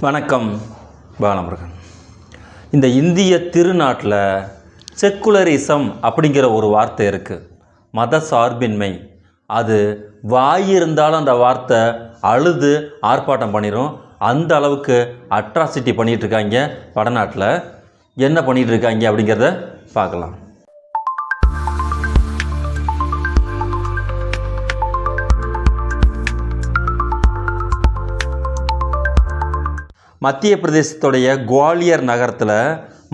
வணக்கம் பாலமுருகன். இந்த இந்திய திருநாட்டில் செக்குலரிசம் அப்படிங்கிற ஒரு வார்த்தை இருக்குது. மத சார்பின்மை. அது வாயிருந்தாலும் அந்த வார்த்தை அழுது ஆர்ப்பாட்டம் பண்ணிடும். அந்த அளவுக்கு அட்ராசிட்டி பண்ணிகிட்ருக்காங்க வடநாட்டில். என்ன பண்ணிகிட்ருக்காங்க அப்படிங்கிறத பார்க்கலாம். மத்திய பிரதேசத்துடைய குவாலியர் நகரத்தில்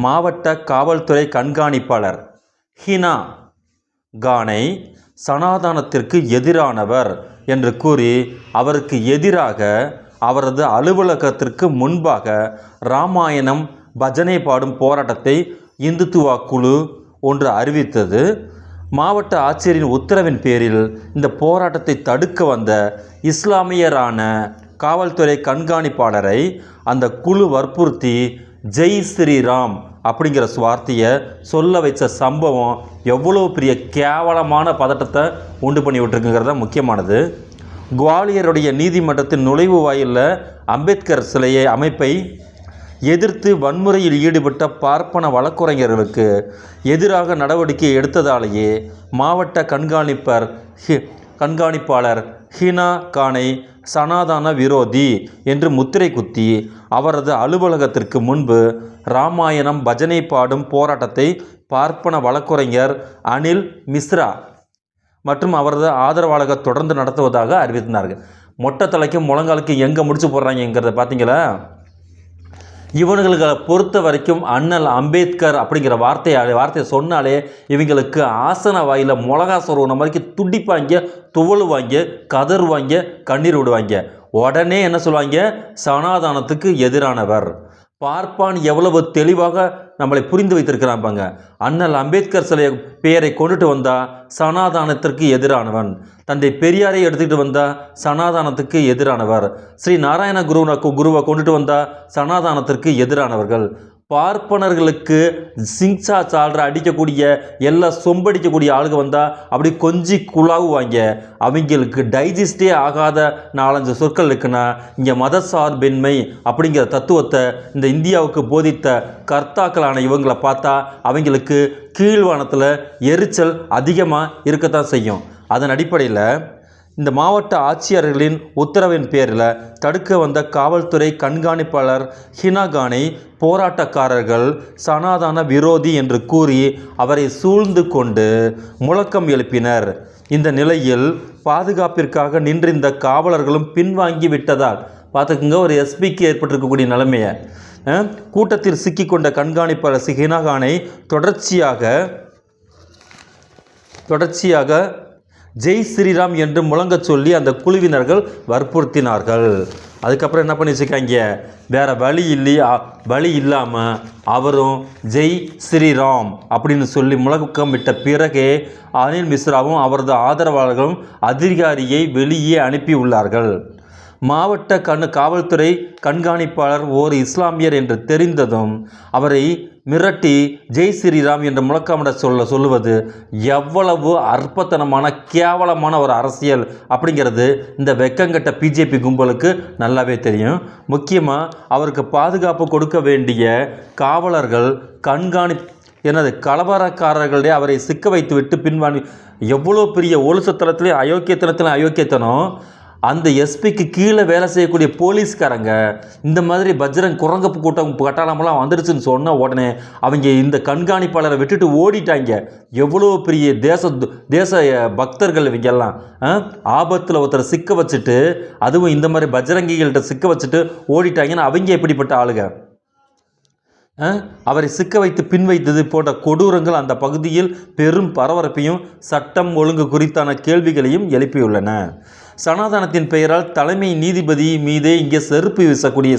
மாவட்ட காவல்துறை கண்காணிப்பாளர் ஹினா கானை சனாதனத்திற்கு எதிரானவர் என்று கூறி அவருக்கு எதிராக அவரது அலுவலகத்திற்கு முன்பாக ராமாயணம் பஜனை பாடும் போராட்டத்தை இந்துத்துவா குழு ஒன்று அறிவித்தது. மாவட்ட ஆட்சியரின் உத்தரவின் பேரில் இந்த போராட்டத்தை தடுக்க வந்த இஸ்லாமியரான காவல்துறை கண்காணிப்பாளரை அந்த குழு வற்புறுத்தி ஜெய் ஸ்ரீராம் அப்படிங்கிற வார்த்தையை சொல்ல வைத்த சம்பவம் எவ்வளோ பெரிய கேவலமான பதட்டத்தை உண்டு பண்ணி விட்டுருக்குங்கிறத முக்கியமானது. குவாலியருடைய நீதிமன்றத்தின் நுழைவு வாயிலில் அம்பேத்கர் சிலையை அமைப்பை எதிர்த்து வன்முறையில் ஈடுபட்ட பார்ப்பன வழக்குரைஞர்களுக்கு எதிராக நடவடிக்கை எடுத்ததாலேயே மாவட்ட கண்காணிப்பாளர் ஹினா கானை சனாதன விரோதி என்று முத்திரை குத்தி அவரது அலுவலகத்திற்கு முன்பு ராமாயணம் பஜனை பாடும் போராட்டத்தை பார்ப்பன வழக்குரைஞர் அனில் மிஸ்ரா மற்றும் அவரது ஆதரவாளர்கள் தொடர்ந்து நடத்துவதாக அறிவித்தார்கள். மொட்டை தலைக்கும் முழங்காலுக்கும் எங்கே முடிச்சு போடுறாங்கிறத பார்த்தீங்களா? இவனுங்களை பொறுத்த வரைக்கும் அண்ணல் அம்பேத்கர் அப்படிங்கிற வார்த்தையை சொன்னாலே இவங்களுக்கு ஆசன வாயில் மிளகா சொருவன மாதிரி துடிப்பாங்க, துவழுவாங்க, கதறுவாங்க, கண்ணீர் விடுவாங்க. உடனே என்ன சொல்லுவாங்க? சனாதனத்துக்கு எதிரானவர். பார்ப்பான் எவ்வளவு தெளிவாக நம்மளை புரிந்து வைத்திருக்கிறாங்க. அண்ணல் அம்பேத்கர் சிலை பெயரை கொண்டுட்டு வந்தால் சனாதனத்திற்கு எதிரானவன். தந்தை பெரியாரை எடுத்துக்கிட்டு வந்தால் சனாதனத்துக்கு எதிரானவர். ஸ்ரீ நாராயண குருவை கொண்டுட்டு வந்தால் சனாதனத்திற்கு எதிரானவர்கள். பார்ப்பனர்களுக்கு சிங்சா சால்ற அடிக்கக்கூடிய எல்லாம் சொம்படிக்கக்கூடிய ஆளுங்க வந்தால் அப்படி கொஞ்சி குழாவுவாங்க. அவங்களுக்கு டைஜஸ்டே ஆகாத 4-5 சொற்கள் இருக்குன்னா இங்கே மத சார்பின்மை அப்படிங்கிற தத்துவத்தை இந்த இந்தியாவுக்கு போதித்த கர்த்தாக்களான இவங்களை பார்த்தா அவங்களுக்கு கீழ்வானத்தில் எரிச்சல் அதிகமாக இருக்கத்தான் செய்யும். அதன் அடிப்படையில் இந்த மாவட்ட ஆட்சியர்களின் உத்தரவின் பேரில் தடுக்க வந்த காவல்துறை கண்காணிப்பாளர் ஹினா கானை போராட்டக்காரர்கள் சனாதன விரோதி என்று கூறி அவரை சூழ்ந்து கொண்டு முழக்கம் எழுப்பினர். இந்த நிலையில் பாதுகாப்பிற்காக நின்றிருந்த காவலர்களும் பின்வாங்கி விட்டதால் பார்த்துக்குங்க, ஒரு எஸ்பிக்கு ஏற்பட்டிருக்கக்கூடிய நிலைமையை. கூட்டத்தில் சிக்கிக்கொண்ட கண்காணிப்பாளர் ஹினா கானை தொடர்ச்சியாக ஜெய் ஸ்ரீராம் என்று முழங்க சொல்லி அந்த குழுவினர்கள் வற்புறுத்தினார்கள். அதுக்கப்புறம் என்ன பண்ணி வச்சுக்காங்க? வேறு வழி இல்லாமல் அவரும் ஜெய் ஸ்ரீராம் அப்படின்னு சொல்லி முழக்கம் விட்ட பிறகே அனில் மிஸ்ராவும் அவரது ஆதரவாளர்களும் அதிகாரியை வெளியே அனுப்பியுள்ளார்கள். மாவட்ட காவல்துறை கண்காணிப்பாளர் ஓர் இஸ்லாமியர் என்று தெரிந்ததும் அவரை மிரட்டி ஜெய் ஸ்ரீராம் என்று முழக்கமிட சொல்லுவது எவ்வளவு அற்பத்தனமான கேவலமான ஒரு அரசியல் அப்படிங்கிறது இந்த வெக்கங்கட்ட பிஜேபி கும்பலுக்கு நல்லாவே தெரியும். முக்கியமாக அவருக்கு பாதுகாப்பு கொடுக்க வேண்டிய காவலர்கள் கலவரக்காரர்களே அவரை சிக்க வைத்து விட்டு பின்வாங்கி எவ்வளோ பெரிய ஒழுசத்தனத்திலே அயோக்கியத்தனம். அந்த எஸ்பிக்கு கீழே வேலை செய்யக்கூடிய போலீஸ்காரங்க இந்த மாதிரி பஜ்ரங் குரங்கப்பு கூட்டம் கட்டாளமெல்லாம் வந்துடுச்சுன்னு சொன்ன உடனே அவங்க இந்த கண்காணிப்பாளரை விட்டுட்டு ஓடிட்டாங்க. எவ்வளோ பெரிய தேச பக்தர்கள் இவங்கெல்லாம் ஆபத்தில் ஒருத்தரை சிக்க வச்சுட்டு, அதுவும் இந்த மாதிரி பஜ்ரங்கிகள்கிட்ட சிக்க வச்சுட்டு ஓடிட்டாங்கன்னு அவங்க எப்படிப்பட்ட ஆளுங்க? அவரை சிக்க வைத்து பின் வைத்தது போன்ற கொடூரங்கள் அந்த பகுதியில் பெரும் பரபரப்பையும் சட்டம் ஒழுங்கு குறித்தான கேள்விகளையும் எழுப்பியுள்ளன. சனாதனத்தின் பெயரால் தலைமை நீதிபதி மீதே இங்கே செருப்பு வீசக்கூடிய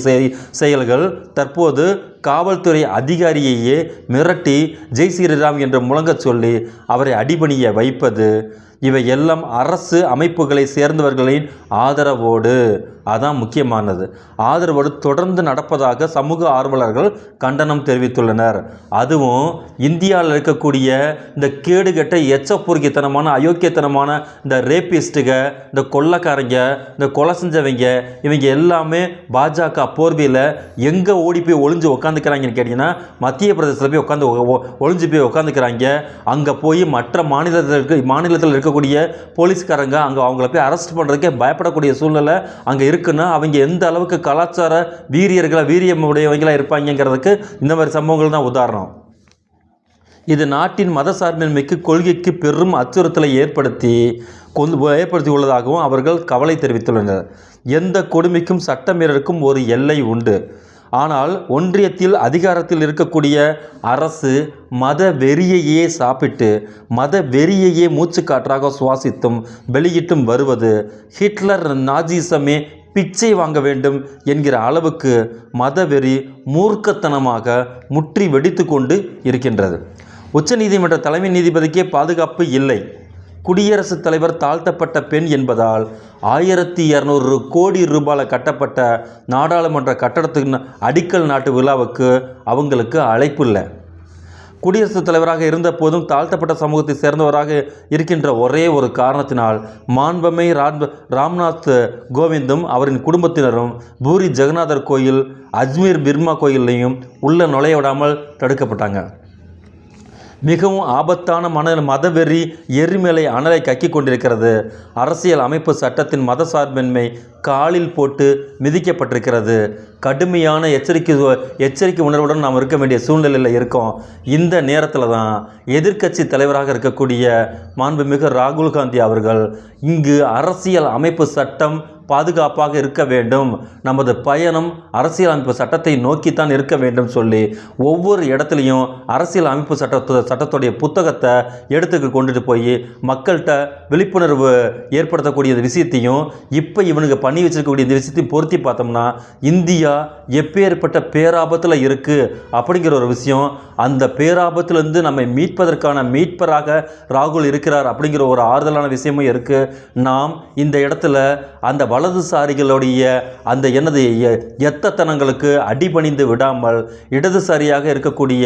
செயல்கள் தற்போது காவல்துறை அதிகாரியையே மிரட்டி ஜெய் ஸ்ரீராம் என்று முழங்கச் சொல்லி அவரை அடிபணிய வைப்பது, இவை எல்லாம் அரசு அமைப்புகளை சேர்ந்தவர்களின் ஆதரவோடு அதான் முக்கியமானது. ஆதரவோடு தொடர்ந்து நடப்பதாக சமூக ஆர்வலர்கள் கண்டனம் தெரிவித்துள்ளனர். அதுவும் இந்தியாவில் இருக்கக்கூடிய இந்த கேடுகட்ட எச்சப்பொறுக்கித்தனமான அயோக்கியத்தனமான இந்த ரேபிஸ்ட்டுக, இந்த கொள்ளைக்காரங்க, இந்த கொலை செஞ்சவங்க, இவங்க எல்லாமே பாஜக போர்வையில் எங்கே ஓடி போய் ஒளிஞ்சு உட்காந்துக்கிறாங்கன்னு கேட்டிங்கன்னா மத்திய பிரதேசத்தில் போய் ஒளிஞ்சு போய் உட்காந்துக்கிறாங்க. அங்கே போய் மற்ற மாநிலத்தில் இருக்கக்கூடிய போலீஸ்காரங்க அங்கே அவங்கள போய் அரெஸ்ட் பண்ணுறதுக்கே பயப்படக்கூடிய சூழ்நிலை அங்கே இருக்குன்னா அவங்க எந்த அளவுக்கு கலாச்சார வீரியம் உடையவங்களாக இருப்பாங்கிறதுக்கு இந்த மாதிரி சம்பவங்கள் தான் உதாரணம். இது நாட்டின் மதசார்பின்மைக்கு கொள்கைக்கு பெரும் அச்சுறுத்தலை ஏற்படுத்தி உள்ளதாகவும் அவர்கள் கவலை தெரிவித்துள்ளனர். எந்த கொடுமைக்கும் சட்டமீறலுக்கும் ஒரு எல்லை உண்டு. ஆனால் ஒன்றியத்தில் அதிகாரத்தில் இருக்கக்கூடிய அரசு மத வெறியையே சாப்பிட்டு மத வெறியையே மூச்சுக்காற்றாக சுவாசித்தும் வெளியிட்டும் வருவது ஹிட்லர் நாஜிசமே பிச்சை வாங்க வேண்டும் என்கிற அளவுக்கு மதவெறி மூர்க்கத்தனமாக முற்றி வெடித்து கொண்டு இருக்கின்றது. உச்சநீதிமன்ற தலைமை நீதிபதிக்கே பாதுகாப்பு இல்லை. குடியரசுத் தலைவர் தாழ்த்தப்பட்ட பெண் என்பதால் 1200 கோடி ரூபாயில் கட்டப்பட்ட நாடாளுமன்ற கட்டடத்துக்கு அடிக்கல் நாட்டு விழாவுக்கு அவங்களுக்கு அழைப்பு இல்லை. குடியரசுத் தலைவராக இருந்த போதும் தாழ்த்தப்பட்ட சமூகத்தை சேர்ந்தவராக இருக்கின்ற ஒரே ஒரு காரணத்தினால் மாண்புமை ராம்நாத் கோவிந்தும் அவரின் குடும்பத்தினரும் பூரி ஜெகநாதர் கோயில், அஜ்மீர் பிர்மா கோயிலையும் உள்ள நுழைய விடாமல் தடுக்கப்பட்டாங்க. மிகவும் ஆபத்தான மதவெறி எரிமலை அனலை கக்கி கொண்டிருக்கிறது. அரசியல் அமைப்பு சட்டத்தின் மதசார்பின்மை காலில் போட்டு மிதிக்கப்பட்டிருக்கிறது. கடுமையான எச்சரிக்கை உணர்வுடன் நாம் இருக்க வேண்டிய சூழ்நிலையில் இருக்கோம். இந்த நேரத்தில் தான் எதிர்க்கட்சி தலைவராக இருக்கக்கூடிய மாண்புமிகு ராகுல் காந்தி அவர்கள் இங்கு அரசியல் அமைப்பு சட்டம் பாதுகாப்பாக இருக்க வேண்டும், நமது பயணம் அரசியல் அமைப்பு சட்டத்தை நோக்கித்தான் இருக்க வேண்டும் சொல்லி ஒவ்வொரு இடத்துலையும் அரசியல் அமைப்பு சட்டத்துடைய புத்தகத்தை எடுத்துக்க கொண்டுட்டு போய் மக்கள்கிட்ட விழிப்புணர்வு ஏற்படுத்தக்கூடிய விஷயத்தையும் இப்போ இவனுக்கு பண்ணி வச்சிருக்கக்கூடிய இந்த விஷயத்தையும் பொருத்தி பார்த்தோம்னா இந்தியா எப்பேற்பட்ட பேராபத்தில் இருக்குது அப்படிங்கிற ஒரு விஷயம், அந்த பேராபத்திலிருந்து நம்மை மீட்பதற்கான மீட்பராக ராகுல் இருக்கிறார் அப்படிங்கிற ஒரு ஆறுதலான விஷயமும் இருக்குது. நாம் இந்த இடத்துல அந்த வலதுசாரிகளுடைய அந்த எத்தனங்களுக்கு அடிபணிந்து விடாமல் இடதுசாரியாக இருக்கக்கூடிய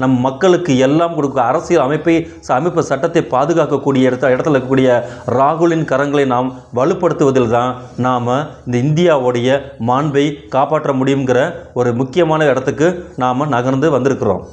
நம் மக்களுக்கு எல்லாம் கொடுக்க அரசியல் அமைப்பு சட்டத்தை பாதுகாக்கக்கூடிய இடத்துல இருக்கக்கூடிய ராகுலின் கரங்களை நாம் வலுப்படுத்துவதில் தான் நாம் இந்த இந்தியாவுடைய மாண்பை காப்பாற்ற முடியுங்கிற ஒரு முக்கியமான இடத்துக்கு நாம் நகர்ந்து வந்திருக்கிறோம்.